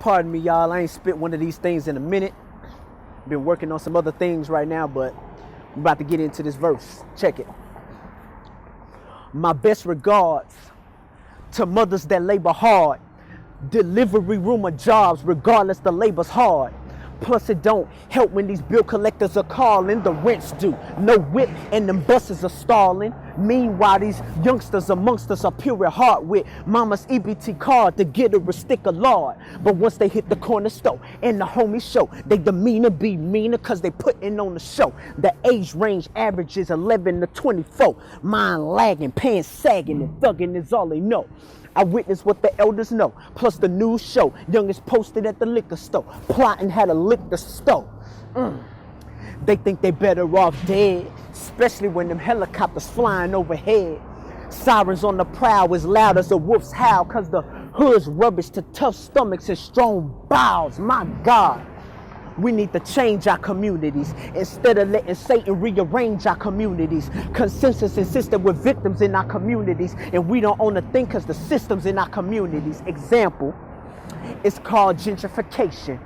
Pardon me, y'all. I ain't spit one of these things in a minute. Been working on some other things right now, but I'm about to get into this verse. Check it. My best regards to mothers that labor hard. Delivery room of jobs, regardless the labor's hard. Plus it don't help when these bill collectors are calling, the rents due. No whip and them buses are stalling. Meanwhile, these youngsters amongst us are pure at heart with mama's EBT card to get her a stick of lard. But once they hit the corner store and the homies show, they demeanor be meaner cause they putting on the show. The age range averages 11 to 24. Mind lagging, pants sagging, and thugging is all they know. I witness what the elders know, plus the news show. Youngest posted at the liquor store, plotting how to lick the stove. They think they better off dead, especially when them helicopters flying overhead. Sirens on the prowl as loud as a wolf's howl, cause the hood's rubbish to tough stomachs and strong bowels. My God. We need to change our communities instead of letting Satan rearrange our communities. Consensus insisted with victims in our communities, and we don't own a thing because the system's in our communities. Example, it's called gentrification.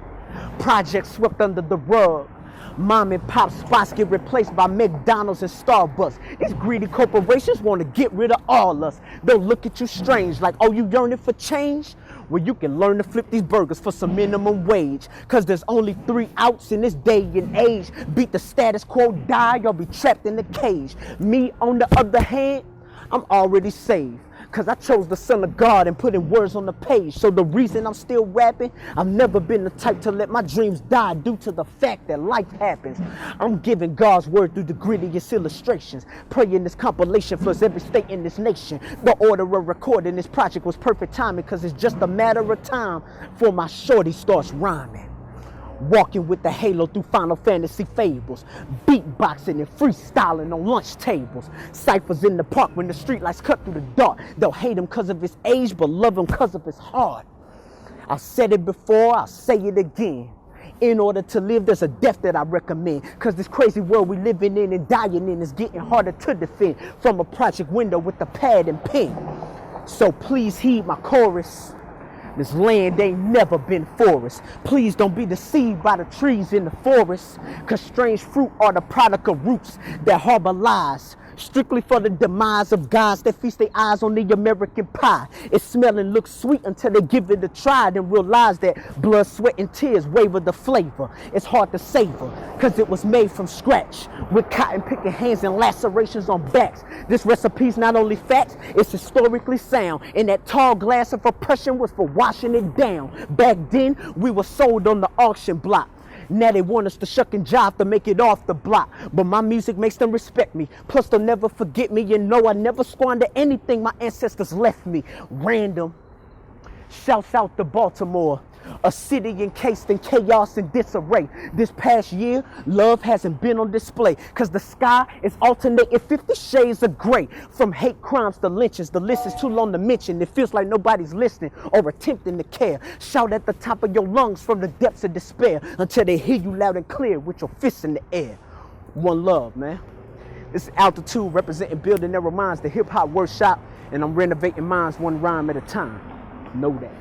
Projects swept under the rug. Mom and pop spots get replaced by McDonald's and Starbucks. These greedy corporations want to get rid of all us. They'll look at you strange like, oh, you yearning for change? Well, you can learn to flip these burgers for some minimum wage. Cause there's only 3 outs in this day and age. Beat the status quo, die, or be trapped in the cage. Me, on the other hand, I'm already saved. Cause I chose the Son of God and put in words on the page. So the reason I'm still rapping, I've never been the type to let my dreams die due to the fact that life happens. I'm giving God's word through the grittiest illustrations. Praying this compilation floods every state in this nation. The order of recording this project was perfect timing, cause it's just a matter of time before my shorty starts rhyming. Walking with the halo through Final Fantasy fables. Beatboxing and freestyling on lunch tables. Ciphers in the park when the streetlights cut through the dark. They'll hate him cause of his age, but love him cause of his heart. I've said it before, I'll say it again. In order to live, there's a death that I recommend. Cause this crazy world we living in and dying in is getting harder to defend. From a project window with a pad and pen. So please heed my chorus. This land ain't never been forest. Please don't be deceived by the trees in the forest. Cause strange fruit are the product of roots that harbor lies. Strictly for the demise of gods that feast their eyes on the American pie. It smell and looks sweet until they give it a try. Then realize that blood, sweat, and tears waver the flavor. It's hard to savor, cause it was made from scratch. With cotton picking hands and lacerations on backs. This recipe's not only facts, it's historically sound. And that tall glass of oppression was for washing it down. Back then, we were sold on the auction block. Now they want us to shuck and jive to make it off the block. But my music makes them respect me. Plus they'll never forget me. And no, I never squander anything my ancestors left me. Random. Shouts out to Baltimore. A city encased in chaos and disarray. This past year, love hasn't been on display. Cause the sky is alternating 50 shades of gray. From hate crimes to lynchings, the list is too long to mention. It feels like nobody's listening or attempting to care. Shout at the top of your lungs from the depths of despair until they hear you loud and clear with your fists in the air. One love, man. This is Altitude representing Building Their Minds, the hip hop workshop, and I'm renovating minds one rhyme at a time. Know that.